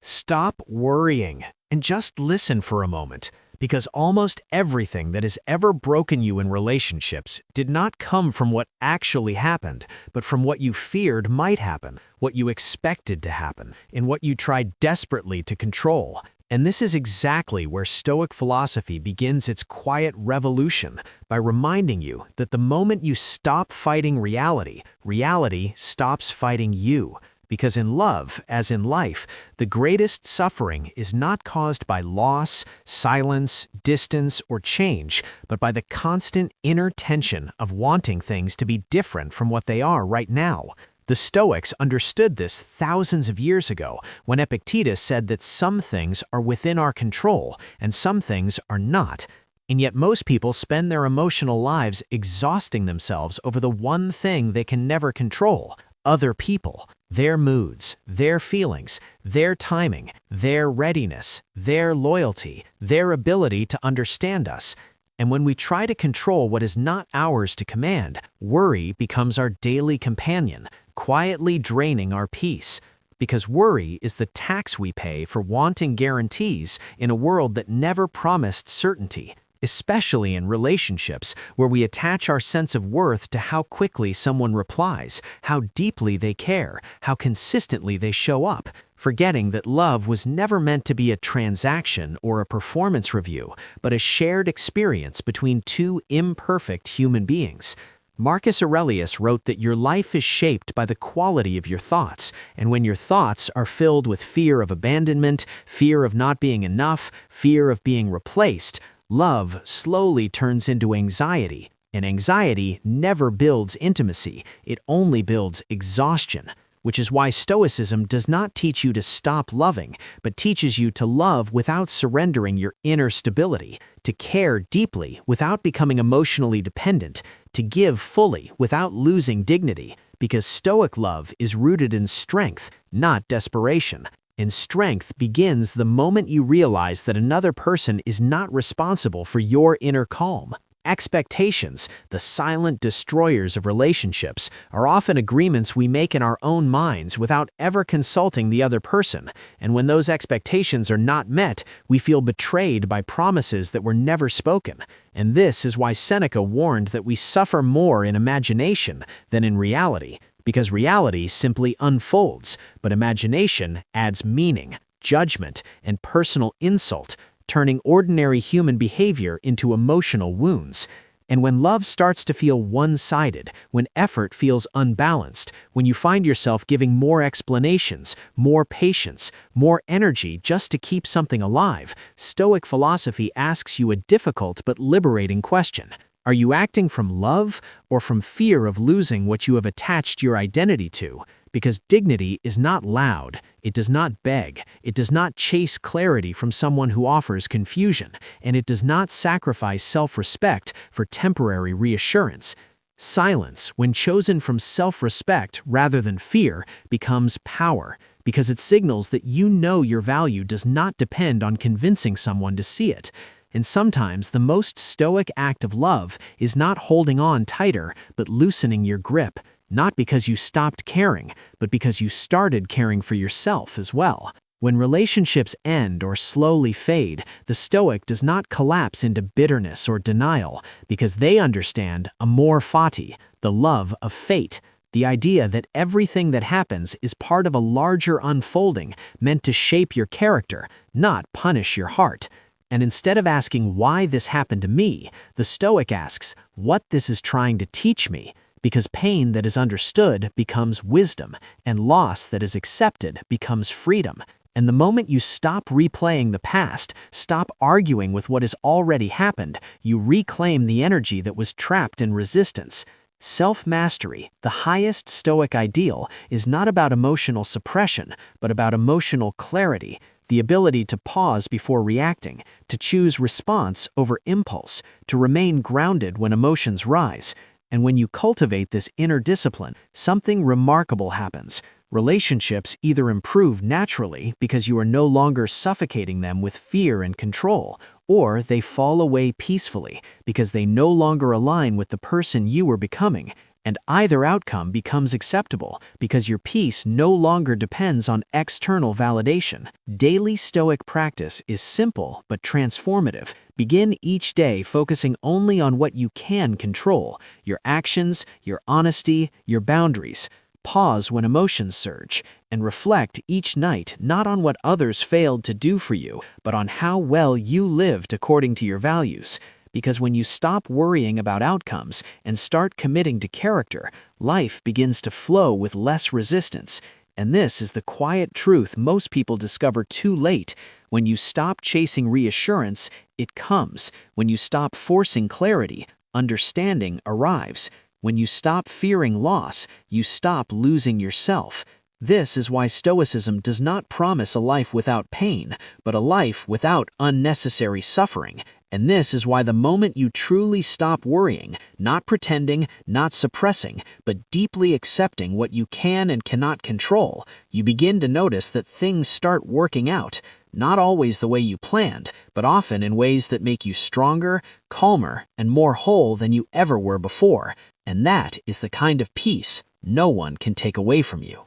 Stop worrying and just listen for a moment, because almost everything that has ever broken you in relationships did not come from what actually happened, but from what you feared might happen, what you expected to happen, and what you tried desperately to control. And this is exactly where Stoic philosophy begins its quiet revolution, by reminding you that the moment you stop fighting reality, reality stops fighting you. Because in love, as in life, the greatest suffering is not caused by loss, silence, distance, or change, but by the constant inner tension of wanting things to be different from what they are right now. The Stoics understood this thousands of years ago, when Epictetus said that some things are within our control and some things are not. And yet most people spend their emotional lives exhausting themselves over the one thing they can never control: other people, their moods, their feelings, their timing, their readiness, their loyalty, their ability to understand us. And when we try to control what is not ours to command, worry becomes our daily companion, quietly draining our peace. Because worry is the tax we pay for wanting guarantees in a world that never promised certainty. Especially in relationships, where we attach our sense of worth to how quickly someone replies, how deeply they care, how consistently they show up, forgetting that love was never meant to be a transaction or a performance review, but a shared experience between two imperfect human beings. Marcus Aurelius wrote that your life is shaped by the quality of your thoughts, and when your thoughts are filled with fear of abandonment, fear of not being enough, fear of being replaced, love slowly turns into anxiety, and anxiety never builds intimacy, it only builds exhaustion. Which is why Stoicism does not teach you to stop loving, but teaches you to love without surrendering your inner stability, to care deeply without becoming emotionally dependent, to give fully without losing dignity, because Stoic love is rooted in strength, not desperation. And strength begins the moment you realize that another person is not responsible for your inner calm. Expectations, the silent destroyers of relationships, are often agreements we make in our own minds without ever consulting the other person. And when those expectations are not met, we feel betrayed by promises that were never spoken. And this is why Seneca warned that we suffer more in imagination than in reality. Because reality simply unfolds, but imagination adds meaning, judgment, and personal insult, turning ordinary human behavior into emotional wounds. And when love starts to feel one-sided, when effort feels unbalanced, when you find yourself giving more explanations, more patience, more energy just to keep something alive, Stoic philosophy asks you a difficult but liberating question. Are you acting from love or from fear of losing what you have attached your identity to? Because dignity is not loud, it does not beg, it does not chase clarity from someone who offers confusion, and it does not sacrifice self-respect for temporary reassurance. Silence, when chosen from self-respect rather than fear, becomes power, because it signals that you know your value does not depend on convincing someone to see it. And sometimes the most stoic act of love is not holding on tighter, but loosening your grip, not because you stopped caring, but because you started caring for yourself as well. When relationships end or slowly fade, the Stoic does not collapse into bitterness or denial, because they understand amor fati, the love of fate, the idea that everything that happens is part of a larger unfolding meant to shape your character, not punish your heart. And instead of asking why this happened to me, the Stoic asks what this is trying to teach me, because pain that is understood becomes wisdom, and loss that is accepted becomes freedom. And the moment you stop replaying the past, stop arguing with what has already happened, you reclaim the energy that was trapped in resistance. Self-mastery, the highest Stoic ideal, is not about emotional suppression, but about emotional clarity. The ability to pause before reacting, to choose response over impulse, to remain grounded when emotions rise. And when you cultivate this inner discipline, something remarkable happens. Relationships either improve naturally because you are no longer suffocating them with fear and control, or they fall away peacefully because they no longer align with the person you are becoming. And either outcome becomes acceptable because your peace no longer depends on external validation. Daily Stoic practice is simple but transformative. Begin each day focusing only on what you can control: your actions, your honesty, your boundaries. Pause when emotions surge, and reflect each night not on what others failed to do for you, but on how well you lived according to your values. Because when you stop worrying about outcomes and start committing to character, life begins to flow with less resistance. And this is the quiet truth most people discover too late. When you stop chasing reassurance, it comes. When you stop forcing clarity, understanding arrives. When you stop fearing loss, you stop losing yourself. This is why Stoicism does not promise a life without pain, but a life without unnecessary suffering. And this is why the moment you truly stop worrying, not pretending, not suppressing, but deeply accepting what you can and cannot control, you begin to notice that things start working out, not always the way you planned, but often in ways that make you stronger, calmer, and more whole than you ever were before. And that is the kind of peace no one can take away from you.